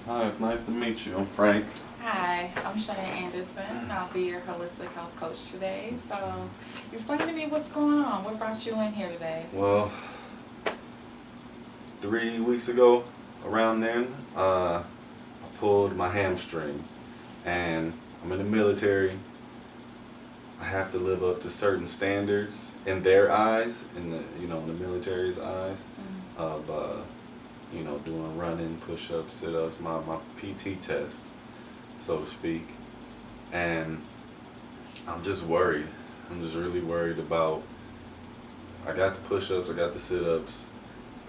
Hi, it's nice to meet you. I'm Frank. Hi, I'm Cheyenne Anderson. I'll be your holistic health coach today. So, explain to me what's going on. What brought you in here today? Well, 3 weeks ago, around then, I pulled my hamstring, and I'm in the military. I have to live up to certain standards in their eyes, in the military's eyes, of doing running, push-ups, sit-ups, my PT test, so to speak, and I'm just worried. I'm just really worried about. I got the push-ups, I got the sit-ups.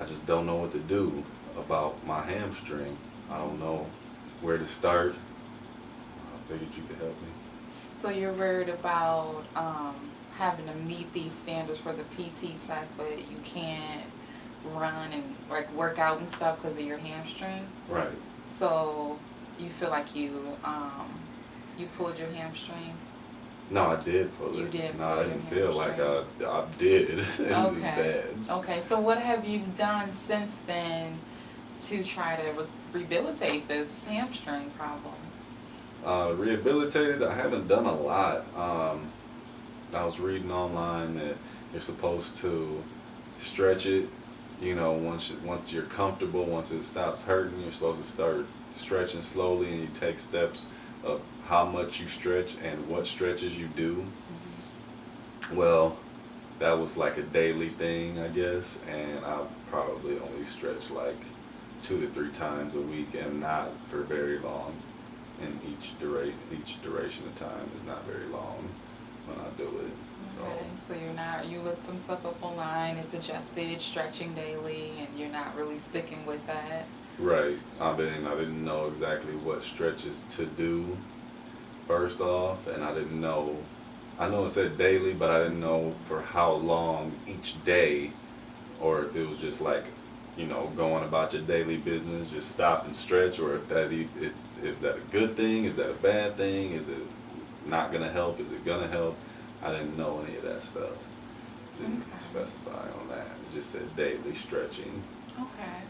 I just don't know what to do about my hamstring. I don't know where to start. I figured you could help me. So, you're worried about having to meet these standards for the PT test, but you can't run and like work out and stuff because of your hamstring. Right. So, you feel like you pulled your hamstring. No, I did pull it. You did No, I pull didn't your feel like hamstring. I did. It was Okay. bad. Okay. So, what have you done since then to try to rehabilitate this hamstring problem? Rehabilitated, I haven't done a lot. I was reading online that you're supposed to stretch it. Once you're comfortable, once it stops hurting, you're supposed to start stretching slowly, and you take steps of how much you stretch and what stretches you do. Well, that was like a daily thing, I guess, and I probably only stretch like 2 to 3 times a week, and not for very long. And each duration of time is not very long when I do it. Okay, so you look some stuff up online, it's suggested stretching daily, and you're not really sticking with that. Right. I didn't know exactly what stretches to do first off, and I didn't know. I know it said daily, but I didn't know for how long each day, or if it was just like, going about your daily business, just stop and stretch, or if is that a good thing? Is that a bad thing? Is it not gonna help? Is it gonna help? I didn't know any of that stuff. Didn't Okay. specify on that. It just said daily stretching. Okay.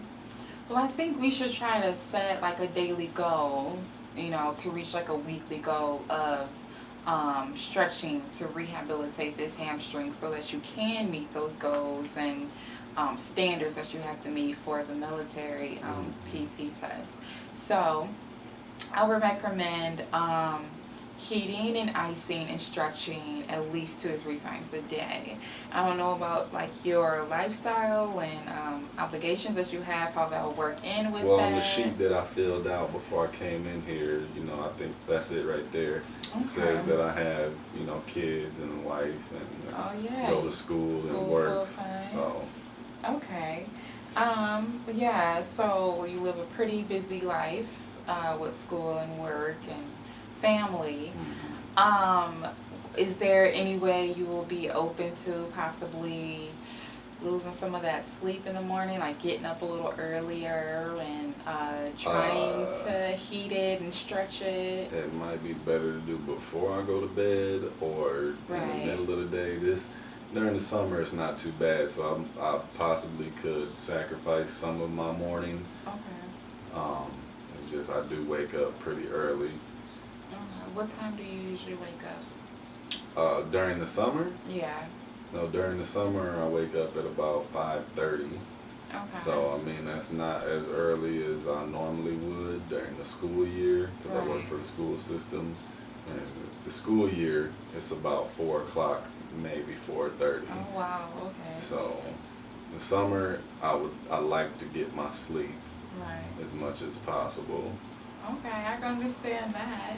Well, I think we should try to set like a daily goal, to reach like a weekly goal of stretching to rehabilitate this hamstring so that you can meet those goals and standards that you have to meet for the military PT test. So, I would recommend heating and icing and stretching at least 2 to 3 times a day. I don't know about like your lifestyle and obligations that you have, how that will work in with Well, that. on the sheet that I filled out before I came in here, I think that's it right there. It says that I have, kids and a wife, and Oh yeah. go to school and School work. full time. So, Okay. Yeah, so you live a pretty busy life with school and work and family. Is there any way you will be open to possibly losing some of that sleep in the morning, like getting up a little earlier and trying to heat it and stretch it? it might be better to do before I go to bed, or in the middle of the day. During the summer, it's not too bad, so I possibly could sacrifice some of my morning. Okay. It's just I do wake up pretty early. What time do you usually wake up? During the summer? Yeah. No, during the summer I wake up at about 5:30. Okay. So I mean that's not as early as I normally would during the school year, because I work Right. for the school system. And the school year it's about 4 o'clock, maybe 4:30. Oh wow. Okay. So the summer I like to get my sleep Right. as much as possible. Okay, I can understand that.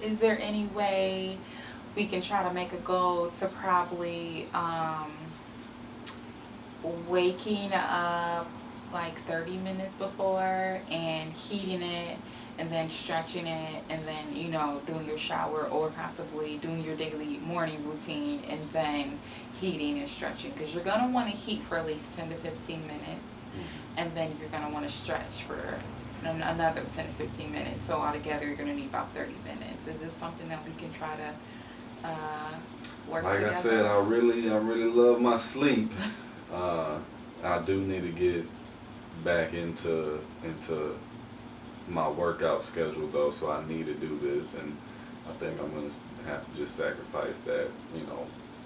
Is there any way we can try to make a goal to probably waking up like 30 minutes before and heating it and then stretching it and then, doing your shower or possibly doing your daily morning routine and then heating and stretching? Because you're going to want to heat for at least 10 to 15 minutes and then you're going to want to stretch for another 10 to 15 minutes. So altogether, you're going to need about 30 minutes. Is this something that we can try to work Like together? I said, I really love my sleep. I do need to get back into my workout schedule though, so I need to do this, and I think I'm gonna have to just sacrifice that,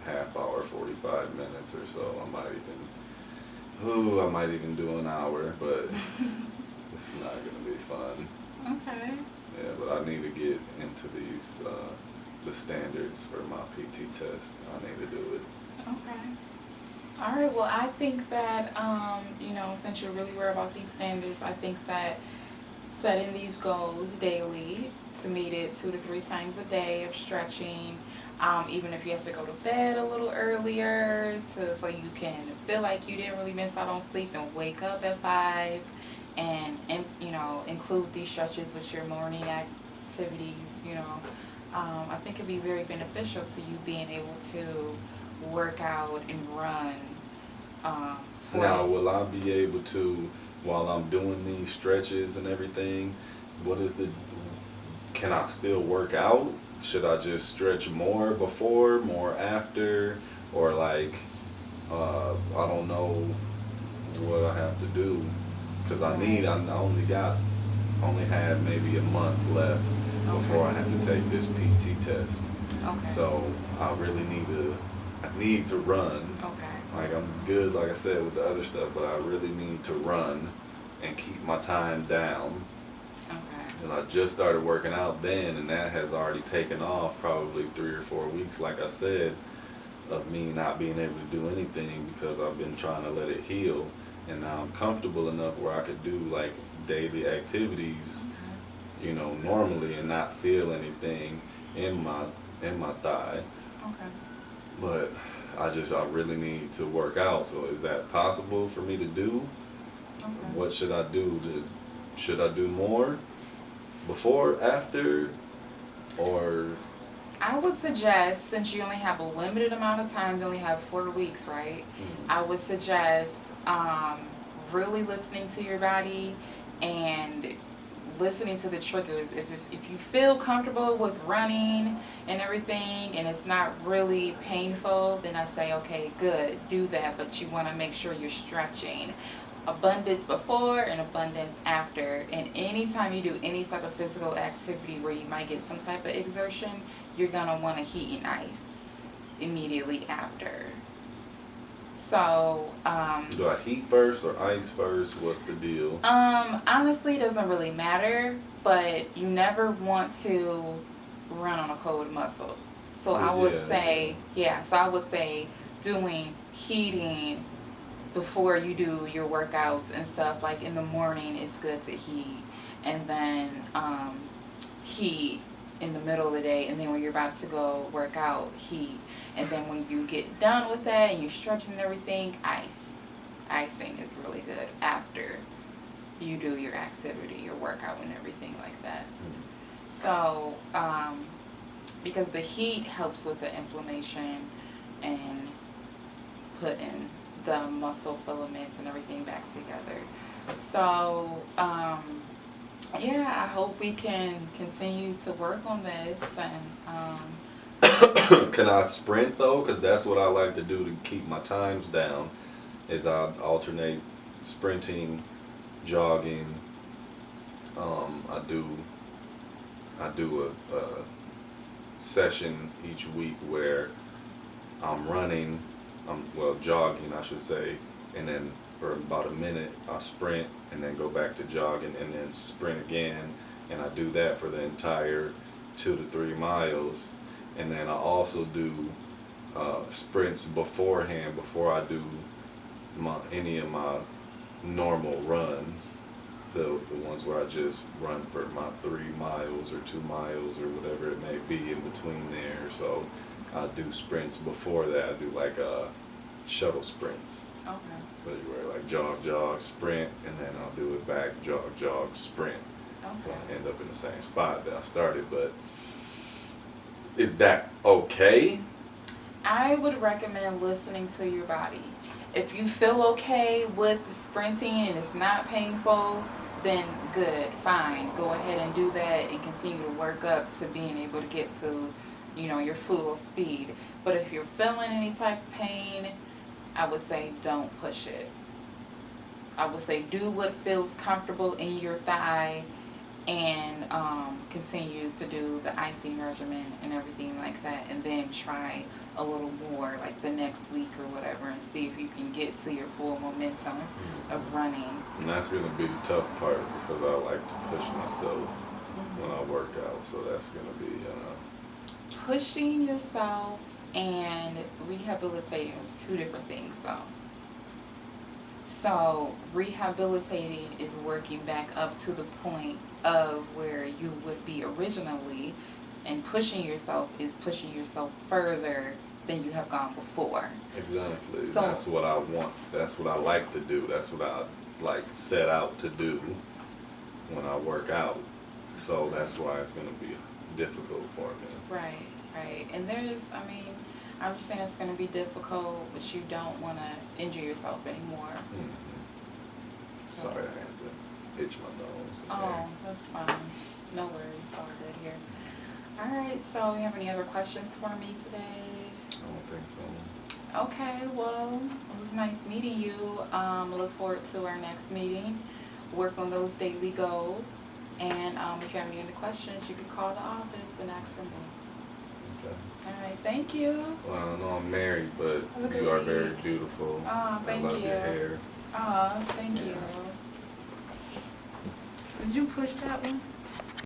half hour, 45 minutes or so. I might even do an hour, but it's not gonna be fun. Okay. Yeah, but I need to get into these, the standards for my PT test. I need to do it. Okay. All right. Well, I think that since you're really worried about these standards, I think that setting these goals daily to meet it 2 to 3 times a day of stretching, even if you have to go to bed a little earlier, so you can feel like you didn't really miss out on sleep and wake up at 5, and include these stretches with your morning activities. I think it'd be very beneficial to you being able to work out and run. Now, will I be able to, while I'm doing these stretches and everything, can I still work out? Should I just stretch more before, more after, or I don't know what I have to do, because I only have maybe a month left before I have to take this PT test. Okay. So I really need to run. Okay. Like, I'm good, like I said, with the other stuff, but I really need to run and keep my time down. Okay. And I just started working out then, and that has already taken off probably 3 or 4 weeks, like I said, of me not being able to do anything because I've been trying to let it heal. And now I'm comfortable enough where I could do like daily activities, normally, and not feel anything in my thigh. Okay. But I really need to work out. So is that possible for me to do? Okay. What should I do? Should I do more before, after, or? I would suggest, since you only have a limited amount of time, you only have 4 weeks, right? I would suggest really listening to your body and listening to the triggers. If you feel comfortable with running and everything and it's not really painful, then I say, okay, good, do that, but you want to make sure you're stretching. Abundance before and abundance after. And anytime you do any type of physical activity where you might get some type of exertion, you're going to want to heat and ice immediately after. So, do I heat first or ice first? What's the deal? honestly, it doesn't really matter, but you never want to run on a cold muscle. So I would say doing heating before you do your workouts and stuff. Like in the morning, it's good to heat, and then heat in the middle of the day, and then when you're about to go work out, heat. And then when you get done with that and you're stretching and everything, ice. Icing is really good after you do your activity, your workout and everything like that. So, because the heat helps with the inflammation and putting the muscle filaments and everything back together. So, I hope we can continue to work on this and, Can I sprint though? Because that's what I like to do to keep my times down. Is I alternate sprinting, jogging. I do a session each week where I'm running, jogging, I should say, and then for about a minute I sprint and then go back to jogging and then sprint again, and I do that for the entire 2 to 3 miles. And then I also do sprints beforehand, before I do any of my normal runs, the ones where I just run for my 3 miles or 2 miles or whatever it may be in between there. So I do sprints before that. I do like shuttle sprints. okay. So you wear like jog, sprint, and then I'll do it back, jog, sprint. So Okay. I end up in the same spot that I started, but is that okay? I would recommend listening to your body. If you feel okay with sprinting and it's not painful, then good, fine. Go ahead and do that and continue to work up to being able to get to, your full speed. But if you're feeling any type of pain, I would say don't push it. I would say do what feels comfortable in your thigh and continue to do the IC measurement and everything like that, and then try a little more like the next week or whatever, and see if you can get to your full momentum of running. And that's gonna be the tough part because I like to push myself when I work out. So that's gonna be Pushing yourself and rehabilitating is two different things though. So rehabilitating is working back up to the point of where you would be originally, and pushing yourself is pushing yourself further than you have gone before. exactly. So- That's what I want. That's what I like to do. That's what I like set out to do when I work out. So that's why it's gonna be difficult for me. Right, right. And I'm just saying it's going to be difficult, but you don't want to injure yourself anymore. Mhm. So- Sorry, I had to itch my nose. Oh, that's fine. No worries. All good here. All right. So, you have any other questions for me today? I don't think so. Okay. Well, it was nice meeting you. Look forward to our next meeting. Work on those daily goals. And if you have any other questions, you can call the office and ask for me. Okay. All right. Thank you. Well, I know I'm married, but Have a good you are very week. beautiful. Oh, thank I love you. your hair. Aw, thank Yeah. you. Did you push that one?